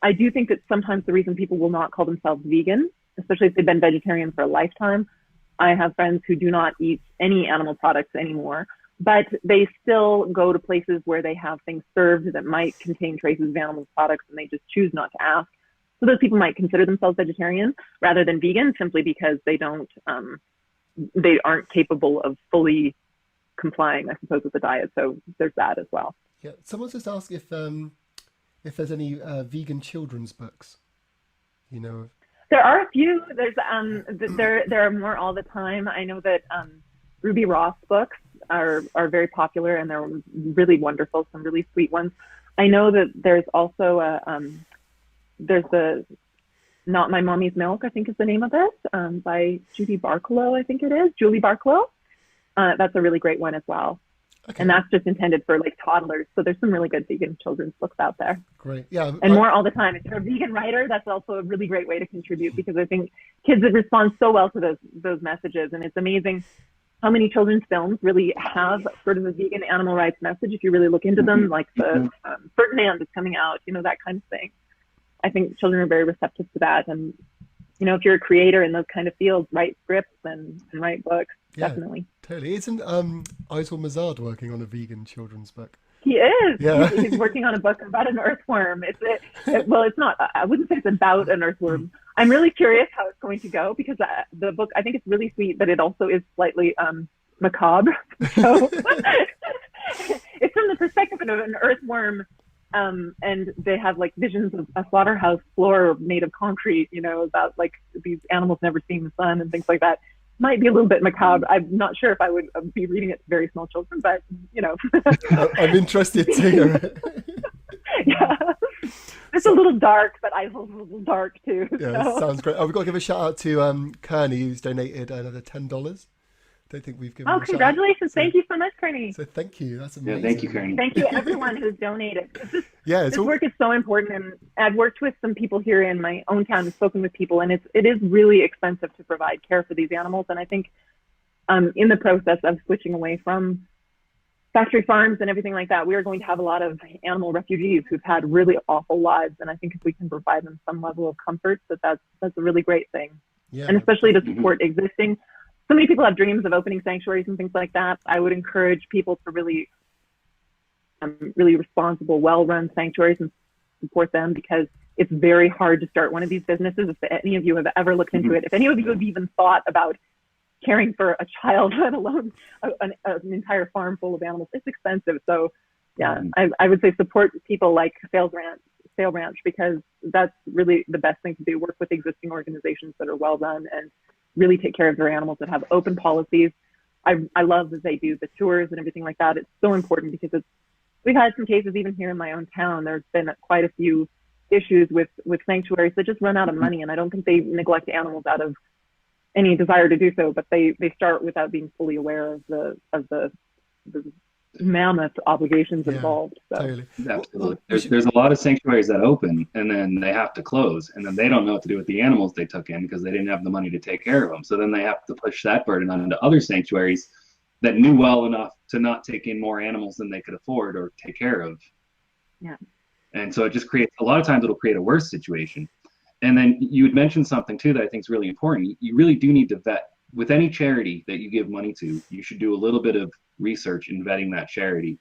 I do think that sometimes the reason people will not call themselves vegan, especially if they've been vegetarian for a lifetime, I have friends who do not eat any animal products anymore, but they still go to places where they have things served that might contain traces of animal products, and they just choose not to ask. So those people might consider themselves vegetarian rather than vegan, simply because they don't they aren't capable of fully complying, I suppose, with the diet. So there's that as well. Yeah. Someone's just asked if there's any vegan children's books. You know. There are a few. There's there are more all the time. I know that Ruby Ross books are very popular, and they're really wonderful. Some really sweet ones. I know that there's also there's the Not My Mommy's Milk, I think is the name of it, by Judy Barkalow, I think it is, Julie Barkalow. That's a really great one as well. Okay. And that's just intended for like toddlers. So there's some really good vegan children's books out there. Great. Yeah. And more all the time. If you're a vegan writer, that's also a really great way to contribute, because I think kids respond so well to those messages. And it's amazing how many children's films really have sort of a vegan animal rights message if you really look into them, like the Ferdinand is coming out, you know, that kind of thing. I think children are very receptive to that. And, you know, if you're a creator in those kind of fields, write scripts and write books, definitely. Totally. Isn't Aysel Mazard working on a vegan children's book? He is. Yeah. He's working on a book about an earthworm. Well, it's not, I wouldn't say it's about an earthworm. I'm really curious how it's going to go, because the book, I think it's really sweet, but it also is slightly macabre. So it's from the perspective of an earthworm, and they have like visions of a slaughterhouse floor made of concrete, you know, about like these animals never seeing the sun and things like that. Might be a little bit macabre. I'm not sure if I would be reading it to very small children, but you know. I'm interested to hear it. Yeah. It's a little dark, but I was a little dark too. Yeah, so. Sounds great. We've got to give a shout out to Kearney, who's donated another $10. Don't think we've given. Oh, congratulations! Thank you so much, Kearney. So thank you. That's amazing. Yeah, thank you, Kearney. Thank you, everyone who's donated. This work is so important, and I've worked with some people here in my own town and spoken with people, and it is really expensive to provide care for these animals. And I think in the process of switching away from factory farms and everything like that, we are going to have a lot of animal refugees who've had really awful lives. And I think if we can provide them some level of comfort, that's a really great thing. Yeah. And especially to support existing. So many people have dreams of opening sanctuaries and things like that. I would encourage people to really, really responsible, well-run sanctuaries and support them, because it's very hard to start one of these businesses. If any of you have ever looked into it, if any of you have even thought about caring for a child, let alone an entire farm full of animals, it's expensive. So yeah, I would say support people like Sail Ranch, because that's really the best thing to do. Work with existing organizations that are well run and really take care of their animals, that have open policies. I love that they do the tours and everything like that. It's so important, because we've had some cases even here in my own town. There's been quite a few issues with sanctuaries that just run out of money, and I don't think they neglect animals out of any desire to do so, but they start without being fully aware of the mammoth obligations involved. So. Totally. Absolutely. There's a lot of sanctuaries that open and then they have to close, and then they don't know what to do with the animals they took in because they didn't have the money to take care of them. So then they have to push that burden onto other sanctuaries that knew well enough to not take in more animals than they could afford or take care of. Yeah. And so it just creates, a lot of times it'll create a worse situation. And then you had mentioned something too that I think is really important. You really do need to vet. With any charity that you give money to, you should do a little bit of research in vetting that charity.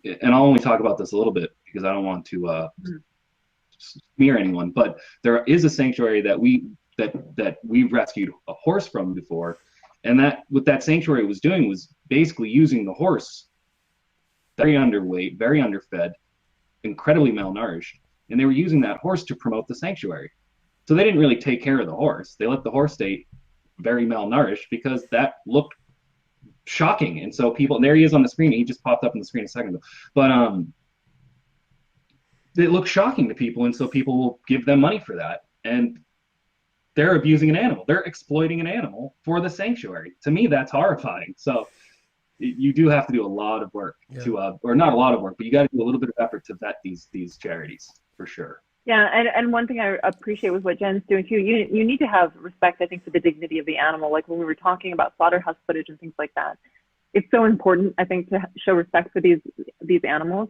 And I'll only talk about this a little bit because I don't want to smear anyone, but there is a sanctuary that we've rescued a horse from before, and that what that sanctuary was doing was basically using the horse, very underweight, very underfed, incredibly malnourished, and they were using that horse to promote the sanctuary. So they didn't really take care of the horse. They let the horse stay very malnourished because that looked shocking. And so people, there he is on the screen. He just popped up on the screen a second ago. But it looks shocking to people, and so people will give them money for that. And they're abusing an animal. They're exploiting an animal for the sanctuary. To me, that's horrifying. So you do have to do a lot of work to, or not a lot of work, but you got to do a little bit of effort to vet these charities for sure. Yeah, and one thing I appreciate with what Jen's doing too, you need to have respect, I think, for the dignity of the animal. Like when we were talking about slaughterhouse footage and things like that, it's so important, I think, to show respect for these animals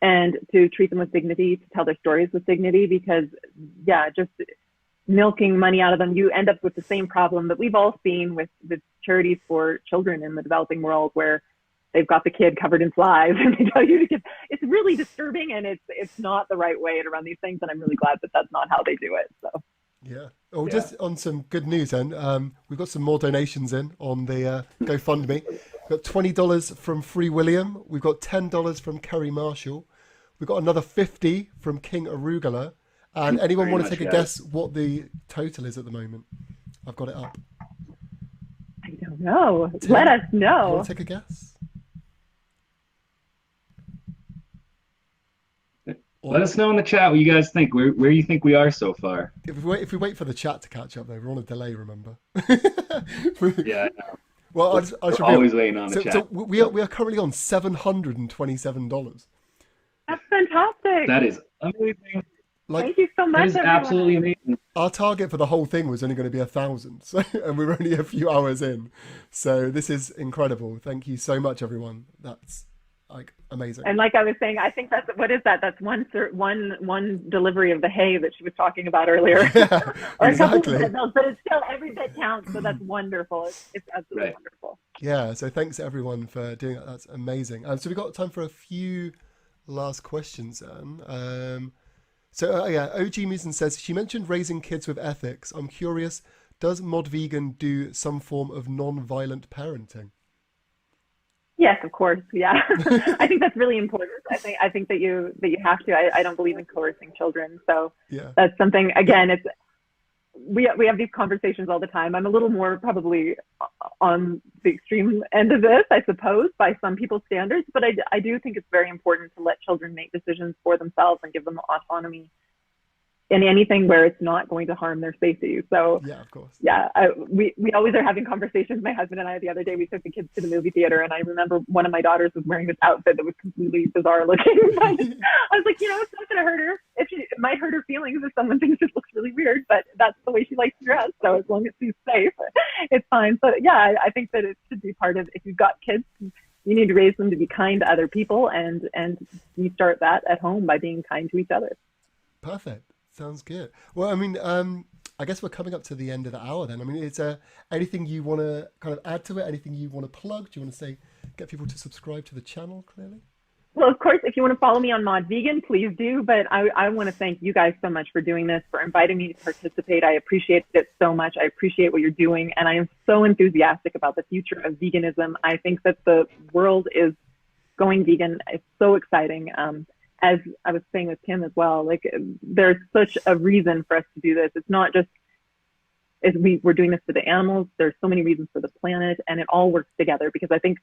and to treat them with dignity, to tell their stories with dignity, because yeah, just milking money out of them, you end up with the same problem that we've all seen with charities for children in the developing world, where they've got the kid covered in flies and they tell you to get, it's really disturbing, and it's not the right way to run these things. And I'm really glad that that's not how they do it. So Yeah. Oh, Yeah. just on some good news then. We've got some more donations in on the GoFundMe. We've got $20 from Free William. We've got $10 from Kerry Marshall. We've got another 50 from King Arugula. And anyone Very want to much, take a guys. guess what the total is at the moment? I've got it up. I don't know. Tim, Let us you know. want to take a guess? Let us know in the chat what you guys think. Where you think we are so far. If we wait for the chat to catch up, though, we're on a delay. Remember? Yeah, I know. Well, We're always waiting on the chat. So we are currently on $727. That's fantastic. That is amazing. Like, Thank you so much. That is everyone. absolutely amazing. our target for the whole thing was only going to be 1,000, so, and we're only a few hours in. So this is incredible. Thank you so much, everyone. That's like amazing. And like I was saying, I think that's what is that? That's one delivery of the hay that she was talking about earlier. Yeah, Or exactly. a couple of those, but it's still every bit counts. So that's wonderful. It's absolutely Right. wonderful. Yeah, so thanks everyone for doing that. That's amazing. So we've got time for a few last questions then. Yeah, OG Musin says, she mentioned raising kids with ethics. I'm curious, does Mod Vegan do some form of non-violent parenting? Yes, of course. Yeah, I think that's really important. I think that you have to. I don't believe in coercing children, so Yeah. that's something. Again, it's we have these conversations all the time. I'm a little more probably on the extreme end of this, I suppose, by some people's standards. But I do think it's very important to let children make decisions for themselves and give them autonomy in anything where it's not going to harm their safety. So Yeah, of course. yeah, we always are having conversations. My husband and I, the other day, we took the kids to the movie theater, and I remember one of my daughters was wearing this outfit that was completely bizarre looking. I was like, it's not going to hurt her. It might hurt her feelings if someone thinks it looks really weird, but that's the way she likes to dress. So as long as she's safe, it's fine. So yeah, I think that it should be part of, if you've got kids, you need to raise them to be kind to other people, and you start that at home by being kind to each other. Perfect. Sounds good. Well, I mean, I guess we're coming up to the end of the hour then. I mean, is there anything you want to kind of add to it? Anything you want to plug? Do you want to say, get people to subscribe to the channel, clearly? Well, of course, if you want to follow me on Mod Vegan, please do. But I want to thank you guys so much for doing this, for inviting me to participate. I appreciate it so much. I appreciate what you're doing. And I am so enthusiastic about the future of veganism. I think that the world is going vegan. It's so exciting. As I was saying with Kim as well, like there's such a reason for us to do this. It's not just we're doing this for the animals. There's so many reasons for the planet, and it all works together, because I think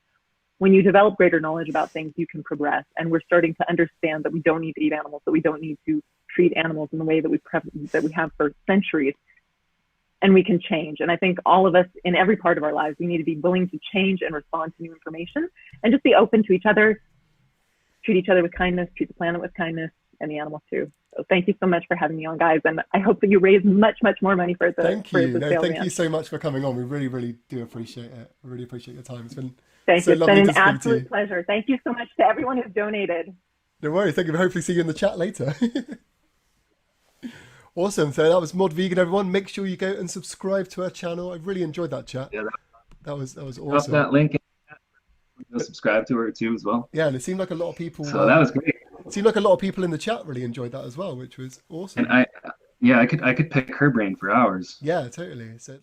when you develop greater knowledge about things, you can progress. And we're starting to understand that we don't need to eat animals, that we don't need to treat animals in the way that we have for centuries, and we can change. And I think all of us in every part of our lives, we need to be willing to change and respond to new information, and just be open to each other. Treat each other with kindness, treat the planet with kindness, and the animals too. So thank you so much for having me on, guys. And I hope that you raise much, much more money for the Thank for you. the No, sale thank van. you so much for coming on. We really, really do appreciate it. I really appreciate your time. It's been Thank so you. It's lovely been to an speak to absolute you. pleasure. Thank you so much to everyone who's donated. No worries. Thank you. Hopefully see you in the chat later. Awesome. So that was Mod Vegan, everyone. Make sure you go and subscribe to our channel. I really enjoyed that chat. Yeah, That was drop awesome. that link in the chat. You'll subscribe to her too as well. Yeah, and it seemed like a lot of people. So that was great. It seemed like a lot of people in the chat really enjoyed that as well, which was awesome. And I could pick her brain for hours. Yeah, totally. So.